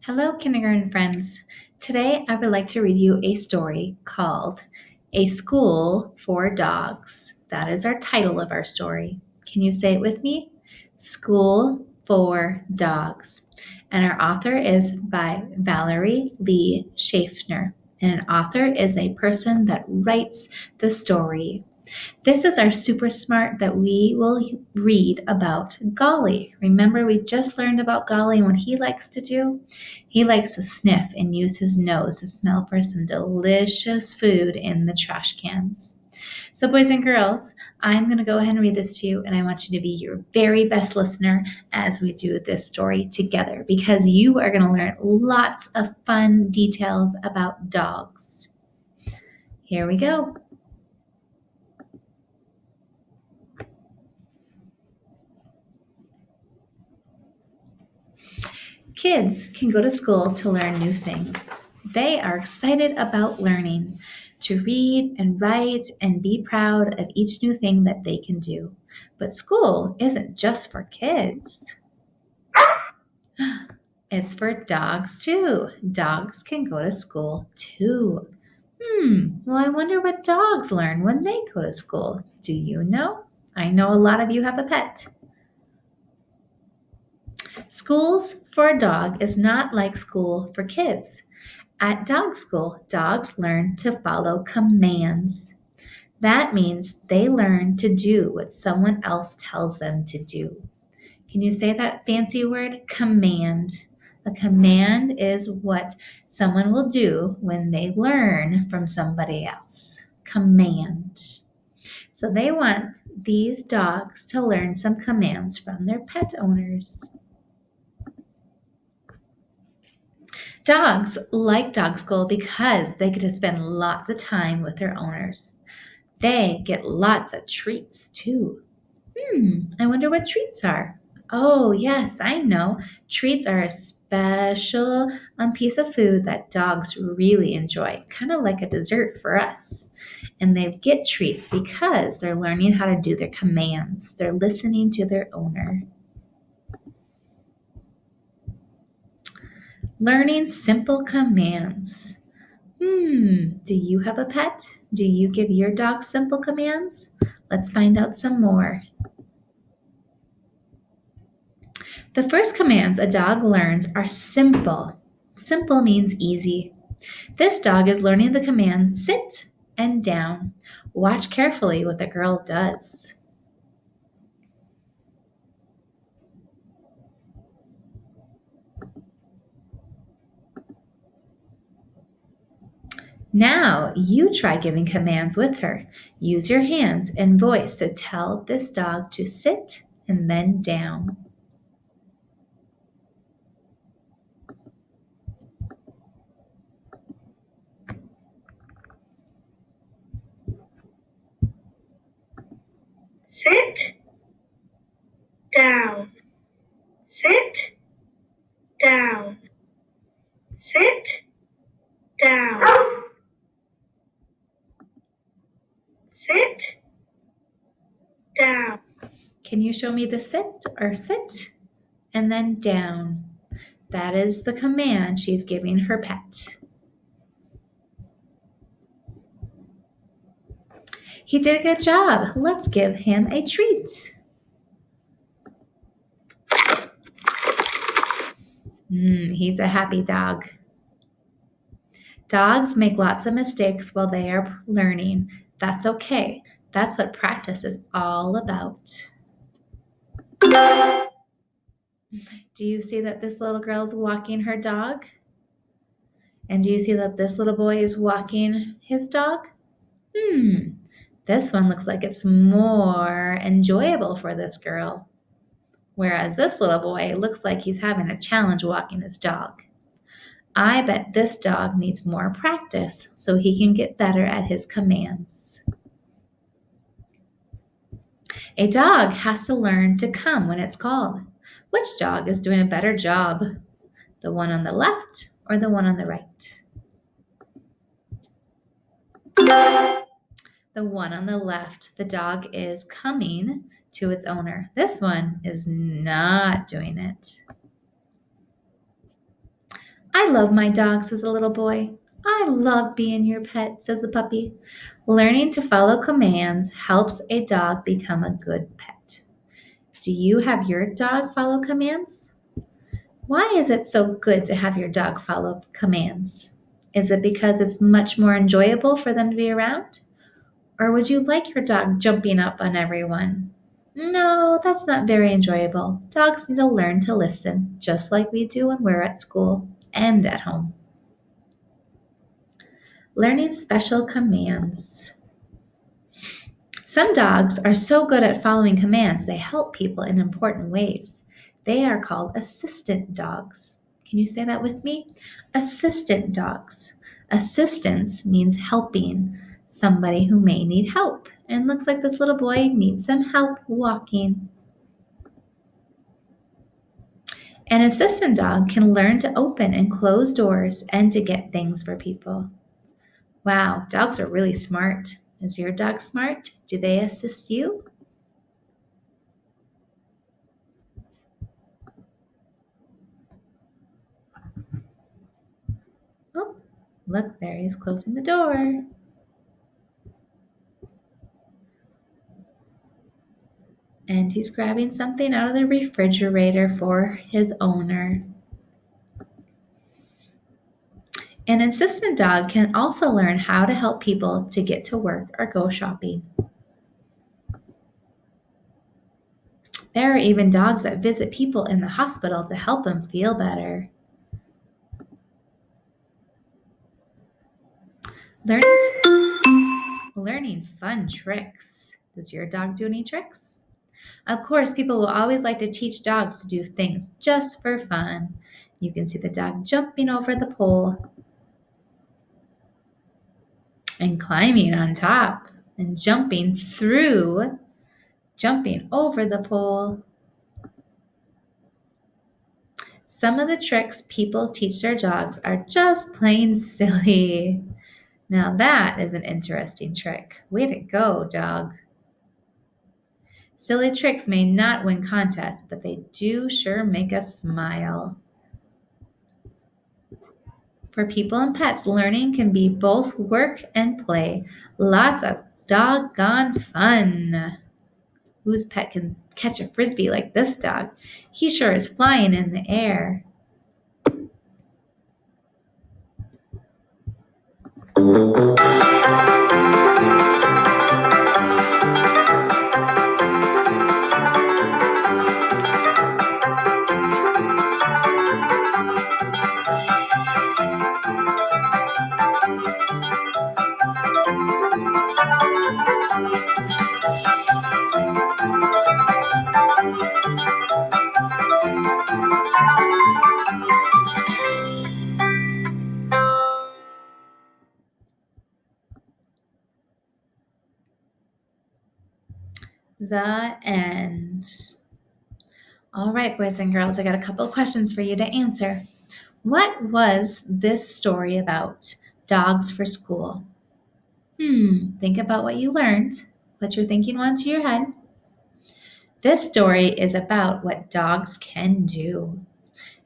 Hello, kindergarten friends. Today I would like to read you a story called A School for Dogs. That is our title of our story. Can you say it with me? School for Dogs. And our author is by Valerie Lee Schaffner. And an author is a person that writes the story. This is our SuperSmart that we will read about Golly. Remember, we just learned about Golly and what he likes to do? He likes to sniff and use his nose to smell for some delicious food in the trash cans. So, boys and girls, I'm going to go ahead and read this to you, and I want you to be your very best listener as we do this story together because you are going to learn lots of fun details about dogs. Here we go. Kids can go to school to learn new things. They are excited about learning, to read and write and be proud of each new thing that they can do. But school isn't just for kids. It's for dogs too. Dogs can go to school too. Well, I wonder what dogs learn when they go to school. Do you know? I know a lot of you have a pet. Schools for a dog is not like school for kids. At dog school, dogs learn to follow commands. That means they learn to do what someone else tells them to do. Can you say that fancy word? Command. A command is what someone will do when they learn from somebody else. Command. So they want these dogs to learn some commands from their pet owners. Dogs like dog school because they get to spend lots of time with their owners. They get lots of treats too. I wonder what treats are. Oh, yes, I know. Treats are a special piece of food that dogs really enjoy, kind of like a dessert for us. And they get treats because they're learning how to do their commands. They're listening to their owner. Learning simple commands. Do you have a pet? Do you give your dog simple commands? Let's find out some more. The first commands a dog learns are simple. Simple means easy. This dog is learning the command sit and down. Watch carefully what the girl does. Now you try giving commands with her. Use your hands and voice to tell this dog to sit and then down. Sit down. Sit down. Sit down. Sit down. Can you show me the sit or sit and then down? That is the command she's giving her pet. He did a good job. Let's give him a treat. He's a happy dog. Dogs make lots of mistakes while they are learning. That's okay. That's what practice is all about. Do you see that this little girl is walking her dog? And do you see that this little boy is walking his dog? This one looks like it's more enjoyable for this girl. Whereas this little boy looks like he's having a challenge walking his dog. I bet this dog needs more practice so he can get better at his commands. A dog has to learn to come when it's called. Which dog is doing a better job? The one on the left or the one on the right? The one on the left. The dog is coming to its owner. This one is not doing it. I love my dog, says the little boy. I love being your pet, says the puppy. Learning to follow commands helps a dog become a good pet. Do you have your dog follow commands? Why is it so good to have your dog follow commands? Is it because it's much more enjoyable for them to be around? Or would you like your dog jumping up on everyone? No, that's not very enjoyable. Dogs need to learn to listen, just like we do when we're at school and at home. Learning special commands. Some dogs are so good at following commands, they help people in important ways. They are called assistant dogs. Can you say that with me? Assistant dogs. Assistance means helping somebody who may need help. And looks like this little boy needs some help walking. An assistant dog can learn to open and close doors and to get things for people. Wow, dogs are really smart. Is your dog smart? Do they assist you? Oh, look, there he's closing the door. And he's grabbing something out of the refrigerator for his owner. An assistant dog can also learn how to help people to get to work or go shopping. There are even dogs that visit people in the hospital to help them feel better. Learning fun tricks. Does your dog do any tricks? Of course, people will always like to teach dogs to do things just for fun. You can see the dog jumping over the pole and climbing on top and jumping through, jumping over the pole. Some of the tricks people teach their dogs are just plain silly. Now that is an interesting trick. Way to go, dog. Silly tricks may not win contests, but they do sure make us smile. For people and pets, learning can be both work and play. Lots of doggone fun. Whose pet can catch a frisbee like this dog? He sure is flying in the air. The end. All right, boys and girls, I got a couple of questions for you to answer. What was this story about? Dogs for school. Think about what you learned. Put your thinking one to your head. This story is about what dogs can do.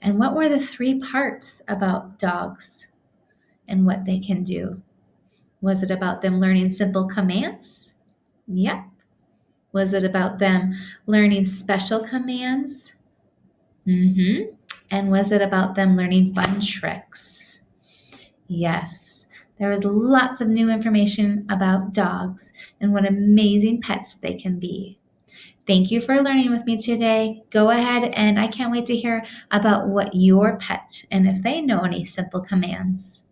And what were the three parts about dogs and what they can do? Was it about them learning simple commands? Yep. Was it about them learning special commands? Mm-hmm. And was it about them learning fun tricks? Yes. There was lots of new information about dogs and what amazing pets they can be. Thank you for learning with me today. Go ahead and I can't wait to hear about what your pet and if they know any simple commands.